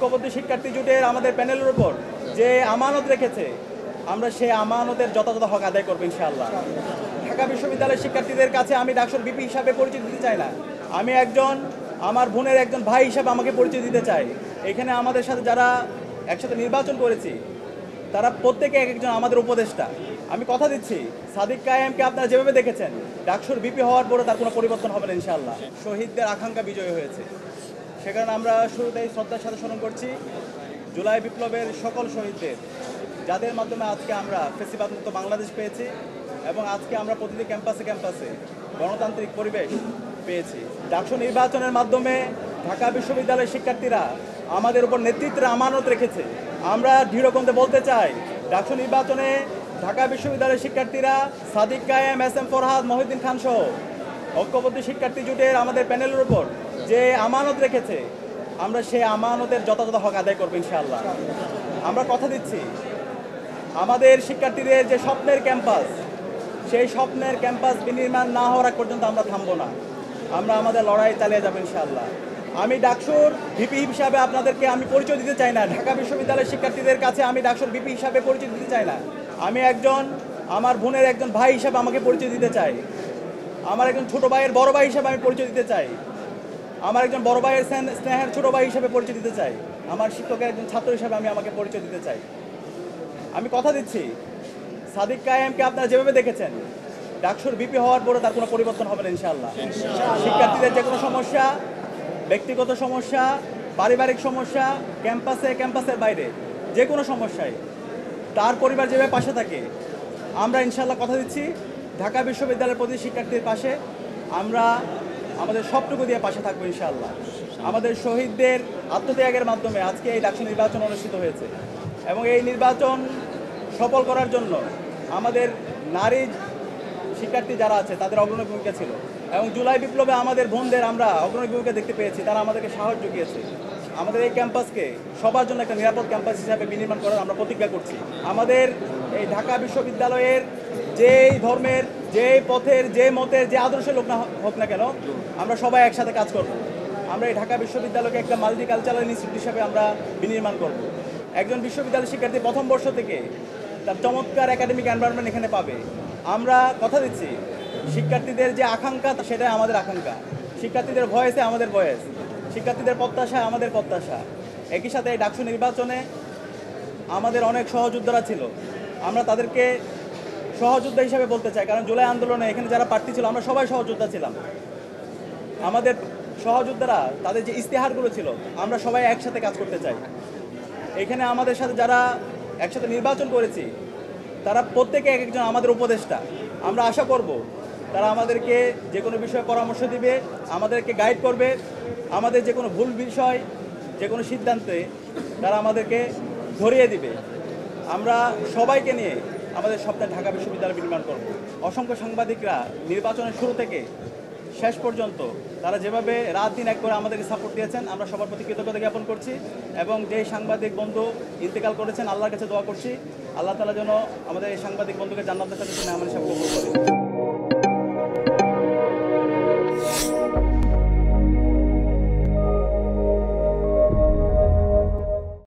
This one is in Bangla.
ঐক্যবদ্ধ শিক্ষার্থী জোটের আমাদের প্যানেলের উপর যে আমানত রেখেছে, আমরা সেই আমানতের যথাযথ হক আদায় করবো ইনশাআল্লাহ। ঢাকা বিশ্ববিদ্যালয়ের শিক্ষার্থীদের কাছে আমি ডাকসুর বিপি হিসাবে পরিচয় দিতে চাই না। আমি আমার বোনের একজন ভাই হিসাবে আমাকে পরিচয় দিতে চাই। এখানে আমাদের সাথে যারা একসাথে নির্বাচন করেছি তারা প্রত্যেকে এক একজন আমাদের উপদেষ্টা। আমি কথা দিচ্ছি, সাদিক কায়েমকে আপনারা যেভাবে দেখেছেন ডাকসুর বিপি হওয়ার পরে তার কোনো পরিবর্তন হবে না ইনশাআল্লাহ। শহীদদের আকাঙ্ক্ষা বিজয় হয়েছে, সে কারণে আমরা শুরুতেই শ্রদ্ধার সাথে স্মরণ করছি জুলাই বিপ্লবের সকল শহীদদের, যাদের মাধ্যমে আজকে আমরা ফ্যাসিবাদ মুক্ত বাংলাদেশ পেয়েছি এবং আজকে আমরা প্রতিটি ক্যাম্পাসে গণতান্ত্রিক পরিবেশ পেয়েছি। ডাকসু নির্বাচনের মাধ্যমে ঢাকা বিশ্ববিদ্যালয়ের শিক্ষার্থীরা আমাদের উপর নেতৃত্বের আমানত রেখেছে। আমরা দৃঢ়কণ্ঠে বলতে চাই, ডাকসু নির্বাচনে ঢাকা বিশ্ববিদ্যালয়ের শিক্ষার্থীরা সাদিক কায়েম, এস.এম. ফরহাদ, মহিউদ্দিন খান সহ ঐক্যবদ্ধ শিক্ষার্থী জোটের আমাদের প্যানেলের উপর যে আমানত রেখেছে, আমরা সেই আমানতের যথাযথ হক আদায় করবো ইনশাআল্লাহ। আমরা কথা দিচ্ছি, আমাদের শিক্ষার্থীদের যে স্বপ্নের ক্যাম্পাস, সেই স্বপ্নের ক্যাম্পাস বিনির্মাণ না হওয়ার আগ পর্যন্ত আমরা থামবো না। আমরা আমাদের লড়াই চালিয়ে যাবো ইনশাআল্লাহ। আমি ডাকসুর ভিপি হিসাবে আপনাদেরকে আমি পরিচয় দিতে চাই না। ঢাকা বিশ্ববিদ্যালয়ের শিক্ষার্থীদের কাছে আমি ডাকসুর ভিপি হিসাবে পরিচয় দিতে চাই না। আমি আমার বোনের একজন ভাই হিসাবে আমাকে পরিচয় দিতে চাই। আমার একজন ছোটো ভাইয়ের বড় ভাই হিসাবে আমি পরিচয় দিতে চাই। আমার একজন বড় ভাইয়ের স্নেহের ছোটো ভাই হিসাবে পরিচয় দিতে চাই। আমার শিক্ষকের একজন ছাত্র হিসাবে আমি আমাকে পরিচয় দিতে চাই। আমি কথা দিচ্ছি, সাদিক কায়েমকে আপনারা যেভাবে দেখেছেন ডাকসুর বিপি হওয়ার পরে তার কোনো পরিবর্তন হবে না ইনশাআল্লাহ। শিক্ষার্থীদের যে কোনো সমস্যা, ব্যক্তিগত সমস্যা, পারিবারিক সমস্যা, ক্যাম্পাসের বাইরে যে কোনো সমস্যায় তার পরিবার যেভাবে পাশে থাকে, আমরা ইনশাআল্লাহ কথা দিচ্ছি ঢাকা বিশ্ববিদ্যালয়ের প্রতি শিক্ষার্থীর পাশে আমরা আমাদের সবটুকু দিয়ে পাশে থাকবো ইনশাআল্লাহ। আমাদের শহীদদের আত্মত্যাগের মাধ্যমে আজকে এই ডাকসু নির্বাচন অনুষ্ঠিত হয়েছে এবং এই নির্বাচন সফল করার জন্য আমাদের নারী শিক্ষার্থী যারা আছে তাদের অগ্রণী ভূমিকা ছিল এবং জুলাই বিপ্লবে আমাদের বোনদের আমরা অগ্রণী ভূমিকা দেখতে পেয়েছি। তারা আমাদেরকে সাহস জুগিয়েছে। আমাদের এই ক্যাম্পাসকে সবার জন্য একটা নিরাপদ ক্যাম্পাস হিসাবে বিনির্মাণ করার আমরা প্রতিজ্ঞা করছি। আমাদের এই ঢাকা বিশ্ববিদ্যালয়ের যেই ধর্মের, যেই পথের, যে মতের, যে আদর্শের লোক না হোক না কেন, আমরা সবাই একসাথে কাজ করব। আমরা এই ঢাকা বিশ্ববিদ্যালয়কে একটা মাল্টিকালচারাল ইনস্টিটিউট হিসাবে আমরা বিনির্মাণ করব। একজন বিশ্ববিদ্যালয় শিক্ষার্থী প্রথম বর্ষ থেকে তার চমৎকার একাডেমিক এনভায়রনমেন্ট এখানে পাবে। আমরা কথা দিচ্ছি, শিক্ষার্থীদের যে আকাঙ্ক্ষা সেটাই আমাদের আকাঙ্ক্ষা, শিক্ষার্থীদের ভয়েসে আমাদের ভয়েস, শিক্ষার্থীদের প্রত্যাশায় আমাদের প্রত্যাশা। একই সাথে এই ডাকসু নির্বাচনে আমাদের অনেক সহযোদ্ধারা ছিল, আমরা তাদেরকে সহযোদ্ধা হিসাবে বলতে চাই, কারণ জুলাই আন্দোলনে এখানে যারা প্রার্থী ছিল আমরা সবাই সহযোদ্ধা ছিলাম। আমাদের সহযোদ্ধারা তাদের যে ইশতেহারগুলো ছিল আমরা সবাই একসাথে কাজ করতে চাই। এখানে আমাদের সাথে যারা একসাথে নির্বাচন করেছি তারা প্রত্যেকে এক একজন আমাদের উপদেষ্টা। আমরা আশা করব তারা আমাদেরকে যে কোনো বিষয়ে পরামর্শ দিবে, আমাদেরকে গাইড করবে, আমাদের যে কোনো ভুল বিষয়, যে কোনো সিদ্ধান্তে তারা আমাদেরকে ধরিয়ে দিবে। আমরা সবাইকে নিয়ে আমাদের স্বপ্নে ঢাকা বিশ্ববিদ্যালয় নির্মাণ করব। অসংখ্য সাংবাদিকরা নির্বাচনের শুরু থেকে শেষ পর্যন্ত তারা যেভাবে রাত দিন এক করে আমাদেরকে সাপোর্ট দিয়েছেন, আমরা সবার প্রতি কৃতজ্ঞতা জ্ঞাপন করছি এবং যেই সাংবাদিক বন্ধু ইন্তেকাল করেছেন আল্লাহর কাছে দোয়া করছি আল্লাহ তাআলা যেন আমাদের এই সাংবাদিক বন্ধুকে জান্নাতের সাথে নাম হিসাবে কবুল করেন।